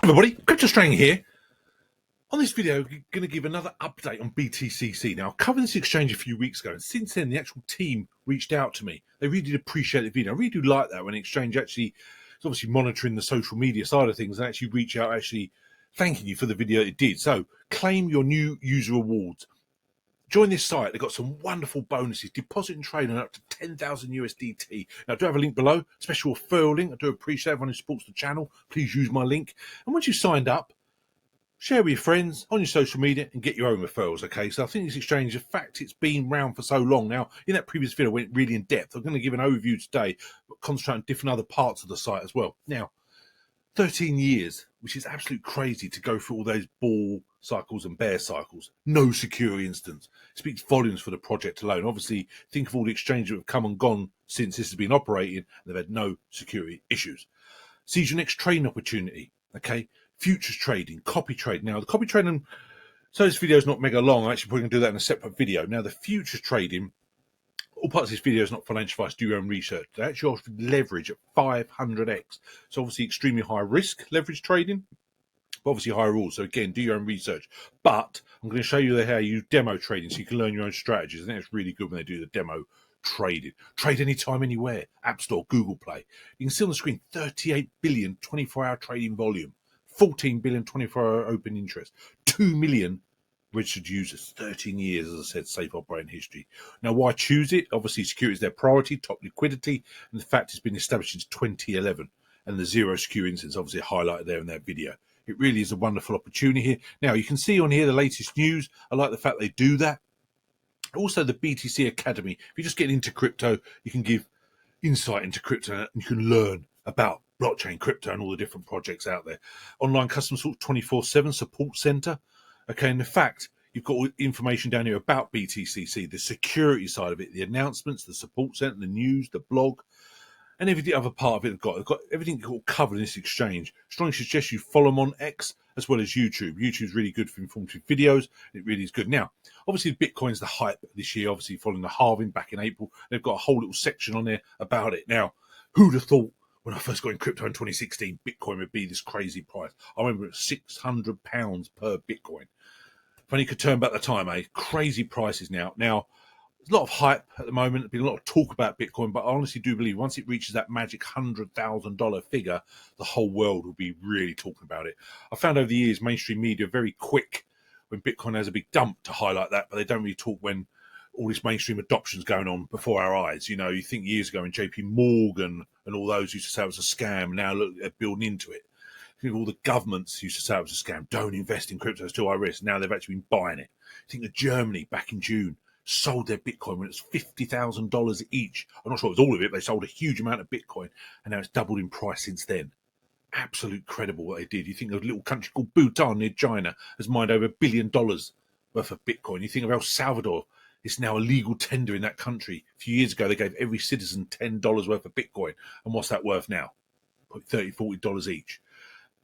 Everybody, CryptoStrang here. On this video, we're going to give another update on BTCC. Now, I covered this exchange a few weeks ago, and since then, the actual team reached out to me. They really did appreciate the video. I really do like that when an exchange actually is obviously monitoring the social media side of things and actually reach out, actually thanking you for the video it did. So, claim your new user awards. Join this site. They've got some wonderful bonuses. Deposit and trade on up to 10,000 USDT. Now, I do have a link below, special referral link. I do appreciate everyone who supports the channel. Please use my link. And once you've signed up, share with your friends on your social media and get your own referrals, okay? So I think this exchange, the fact it's been around for so long now, in that previous video, I went really in depth. I'm going to give an overview today, but concentrate on different other parts of the site as well. Now, 13 years, which is absolute crazy to go through all those bull cycles and bear cycles. No security instance. It speaks volumes for the project alone. Obviously, think of all the exchanges that have come and gone since this has been operating. They've had no security issues. Seize your next trading opportunity, okay? Futures trading, copy trading. Now, the copy trading, so this video is not mega long. I'm actually probably going to do that in a separate video. Now, the futures trading, all parts of this video is not financial advice, do your own research. They actually offer leverage at 500x. So obviously extremely high risk leverage trading, but obviously high rules. So again, do your own research. But I'm going to show you how you demo trading so you can learn your own strategies. I think it's really good when they do the demo trading. Trade anytime, anywhere. App Store, Google Play. You can see on the screen 38 billion 24-hour trading volume, 14 billion 24-hour open interest, 2 million registered users, 13 years, as I said, safe operating history. Now, why choose it? Obviously, security is their priority, top liquidity, and the fact it's been established since 2011, and the zero security instance obviously highlighted there in that video. It really is a wonderful opportunity here. Now, you can see on here the latest news. I like the fact they do that. Also, the BTC Academy. If you're just getting into crypto, you can give insight into crypto and you can learn about blockchain, crypto, and all the different projects out there. Online customer support 24/7 support center. Okay, and the fact you've got all information down here about BTCC, the security side of it, the announcements, the support center, the news, the blog, and every other part of it. They've got everything covered in this exchange. Strongly suggest you follow them on X as well as YouTube. YouTube's really good for informative videos. It really is good. Now, obviously, Bitcoin's the hype this year, obviously following the halving back in April. They've got a whole little section on there about it. Now, who'd have thought when I first got in crypto in 2016, Bitcoin would be this crazy price? I remember it was £600 per Bitcoin. Funny could turn back the time, eh? Crazy prices now. Now, there's a lot of hype at the moment. There's been a lot of talk about Bitcoin, but I honestly do believe once it reaches that magic $100,000 figure, the whole world will be really talking about it. I found over the years, mainstream media are very quick when Bitcoin has a big dump to highlight that, but they don't really talk when all this mainstream adoption is going on before our eyes. You know, you think years ago in JP Morgan and all those used to say it was a scam. Now look, they're building into it. I think all the governments used to say it was a scam. Don't invest in crypto, it's too high risk. Now they've actually been buying it. I think that Germany back in June sold their Bitcoin when it's $50,000 each. I'm not sure it was all of it, but they sold a huge amount of Bitcoin, and now it's doubled in price since then. Absolute credible what they did. You think of a little country called Bhutan near China has mined over $1 billion worth of Bitcoin. You think of El Salvador, it's now a legal tender in that country. A few years ago, they gave every citizen $10 worth of Bitcoin. And what's that worth now? Probably $30, $40 each.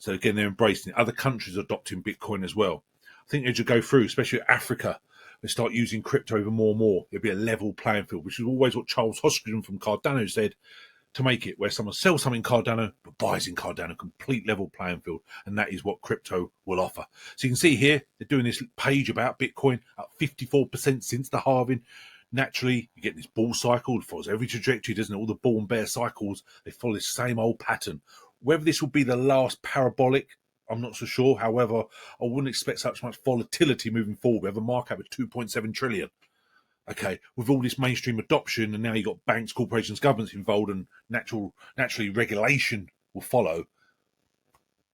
So again, they're embracing it. Other countries are adopting Bitcoin as well. I think as you go through, especially Africa, they start using crypto even more and more. It'll be a level playing field, which is always what Charles Hoskinson from Cardano said, to make it where someone sells something in Cardano but buys in Cardano, complete level playing field, and that is what crypto will offer. So you can see here they're doing this page about Bitcoin up 54% since the halving. Naturally, you get this bull cycle. It follows every trajectory, doesn't it? All the bull and bear cycles, they follow the same old pattern. Whether this will be the last parabolic, I'm not so sure. However, I wouldn't expect such much volatility moving forward. We have a market of 2.7 trillion. Okay, with all this mainstream adoption, and now you've got banks, corporations, governments involved, and naturally regulation will follow.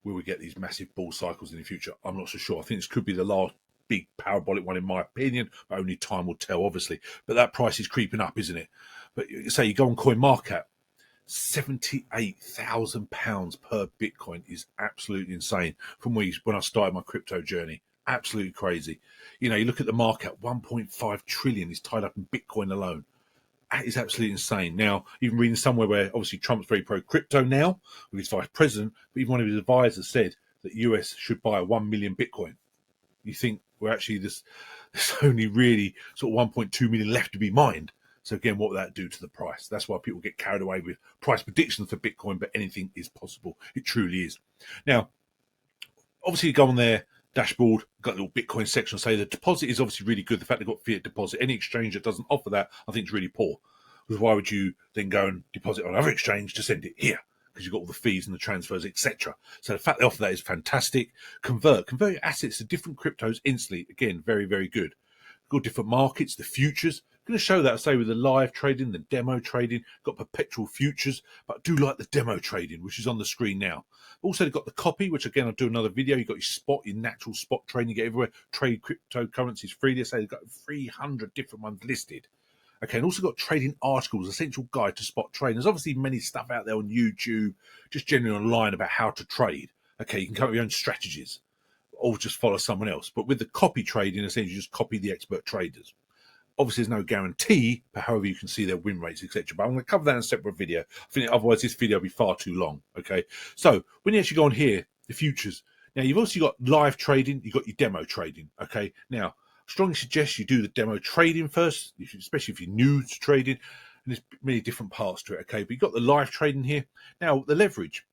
Will we get these massive bull cycles in the future? I'm not so sure. I think this could be the last big parabolic one, in my opinion, but only time will tell, obviously. But that price is creeping up, isn't it? But say you go on CoinMarket, £78,000 per Bitcoin is absolutely insane from when I started my crypto journey. Absolutely crazy. You know, you look at the market, 1.5 trillion is tied up in Bitcoin alone. That is absolutely insane. Now, even reading somewhere where obviously Trump's very pro crypto now with his vice president, but even one of his advisors said that US should buy 1 million Bitcoin. You think we're actually there's only really sort of 1.2 million left to be mined. So again, what will that do to the price? That's why people get carried away with price predictions for Bitcoin, but anything is possible. It truly is. Now, Obviously, you go on their dashboard, got a little Bitcoin section, say the deposit is obviously really good. The fact they've got fiat deposit, any exchange that doesn't offer that, I think is really poor. Because why would you then go and deposit on another exchange to send it here? Because you've got all the fees and the transfers, etc. So the fact they offer that is fantastic. Convert your assets to different cryptos instantly. Again, very, very good. Got different markets, the futures. I'm going to show that, say, with the live trading, the demo trading, got perpetual futures, but I do like the demo trading, which is on the screen now. Also, they've got the copy, which again, I'll do another video. You've got your spot, your natural spot trading, you get everywhere. Trade cryptocurrencies freely. They say they've got 300 different ones listed. Okay, and also got trading articles, essential guide to spot trading. There's obviously many stuff out there on YouTube, just generally online about how to trade. Okay, you can come up with your own strategies or just follow someone else. But with the copy trading, essentially you just copy the expert traders. Obviously, there's no guarantee, but however you can see their win rates, etc. But I'm going to cover that in a separate video. I think otherwise this video will be far too long. Okay, so when you actually go on here, the futures. Now you've also got live trading, you've got your demo trading. Okay, now I strongly suggest you do the demo trading first, especially if you're new to trading. And there's many different parts to it. Okay, but you've got the live trading here. Now the leverage.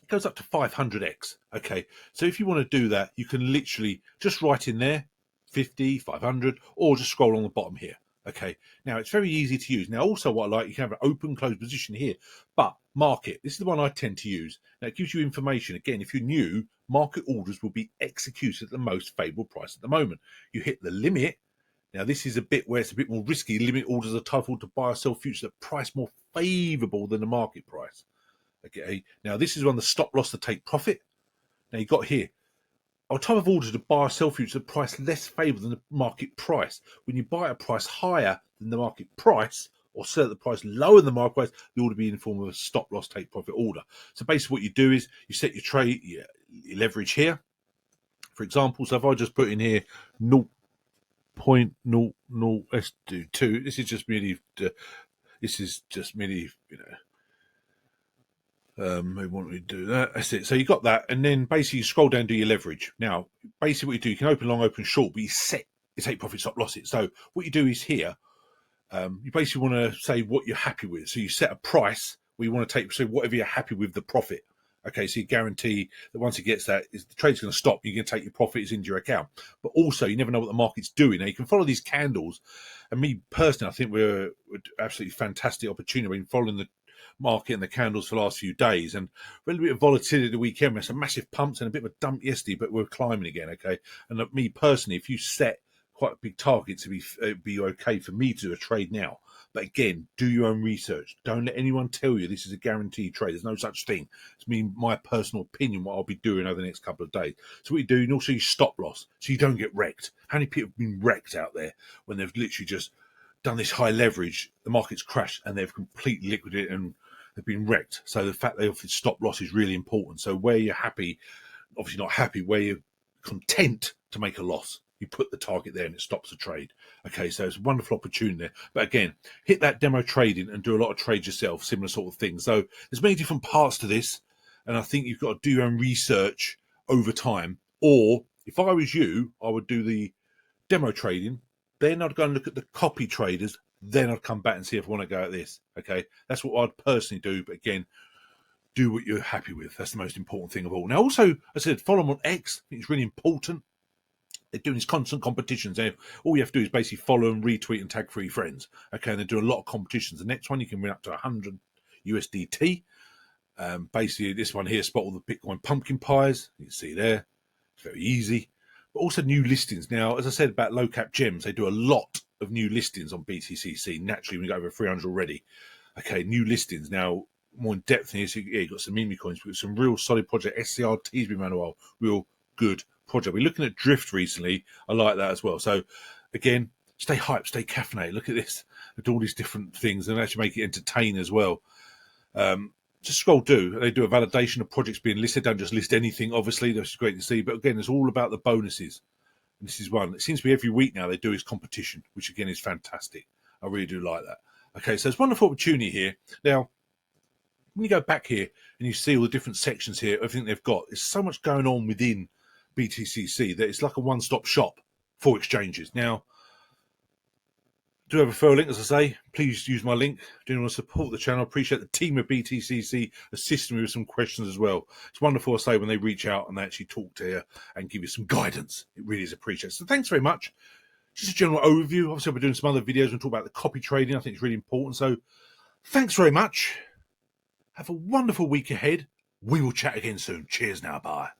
It goes up to 500x. Okay, so if you want to do that, you can literally just write in there 50, 500, or just scroll on the bottom here. Okay, now it's very easy to use. Now, also what I like, you can have an open close position here, but market, this is the one I tend to use. Now, it gives you information. Again, if you're new, market orders will be executed at the most favorable price at the moment. You hit the limit. Now, this is a bit where it's a bit more risky. Limit orders are titled to buy or sell futures at a price more favorable than the market price. Okay, now this is on the stop loss to take profit. Now you got here, our time of order to buy or sell futures at a price less favorable than the market price. When you buy at a price higher than the market price or sell at the price lower than the market price, the order be in the form of a stop loss take profit order. So basically what you do is you set your trade, your leverage here. For example, so if I just put in here 0.00, let's do 2. This is just merely, we want to do that. That's it. So you got that, and then basically you scroll down and do your leverage. Now, basically what you do, you can open long, open short, but you set your take profit stop losses. So what you do is here, you basically want to say what you're happy with. So you set a price where you want to take, so whatever you're happy with the profit. Okay, so you guarantee that once it gets that, the trade's going to stop. You're going to take your profits into your account. But also, you never know what the market's doing. Now, you can follow these candles. And me personally, I think we're absolutely fantastic opportunity in following the market and the candles for the last few days, and a little bit of volatility the weekend. There's some massive pumps and a bit of a dump yesterday, but we're climbing again. Okay, and me personally, if you set quite a big target to be okay for me to do a trade now. But again, do your own research. Don't let anyone tell you this is a guaranteed trade. There's no such thing. It's my personal opinion, what I'll be doing over the next couple of days. So what you do, and also you stop loss, so you don't get wrecked. How many people have been wrecked out there when they've literally just done this high leverage, the market's crashed, and they've completely liquidated and they've been wrecked. So the fact they offer stop loss is really important. So where you're happy, obviously not happy, where you're content to make a loss, you put the target there and it stops the trade. Okay, so it's a wonderful opportunity there. But again, hit that demo trading and do a lot of trades yourself, similar sort of things. So there's many different parts to this, and I think you've got to do your own research over time. Or if I was you, I would do the demo trading, then I'd go and look at the copy traders, then I'd come back and see if I want to go at this. Okay, that's what I'd personally do. But again, do what you're happy with. That's the most important thing of all. Now, also, I said, follow them on X. I think it's really important. They're doing these constant competitions. All you have to do is basically follow and retweet and tag 3 friends. Okay, and they're doing a lot of competitions. The next one, you can win up to 100 USDT. Basically, this one here, spot all the Bitcoin pumpkin pies. You can see there. It's very easy. But also new listings. Now, as I said about low cap gems, they do a lot of new listings on BTCC. Naturally, we got over 300 already. Okay, new listings. Now, more in depth in here, so you've got some meme coins, but some real solid project. SCRT's been around a while. Real good project. We're looking at Drift recently. I like that as well. So, again, stay hyped, stay caffeinated. Look at this. They do all these different things and actually make it entertaining as well. Just scroll do. They do a validation of projects being listed. Don't just list anything, obviously. That's great to see. But again, it's all about the bonuses. And this is one. It seems to be every week now they do is competition, which again is fantastic. I really do like that. Okay, so it's a wonderful opportunity here. Now, when you go back here and you see all the different sections here, everything they've got, there's so much going on within BTCC that it's like a one-stop shop for exchanges. Now, Do have a referral link, as I say. Please use my link. Do you want to support the channel? Appreciate the team at BTCC assisting me with some questions as well. It's wonderful, I say, when they reach out and they actually talk to you and give you some guidance. It really is appreciated. So thanks very much. Just a general overview. Obviously, I'll be doing some other videos and talk about the copy trading. I think it's really important. So thanks very much. Have a wonderful week ahead. We will chat again soon. Cheers now. Bye.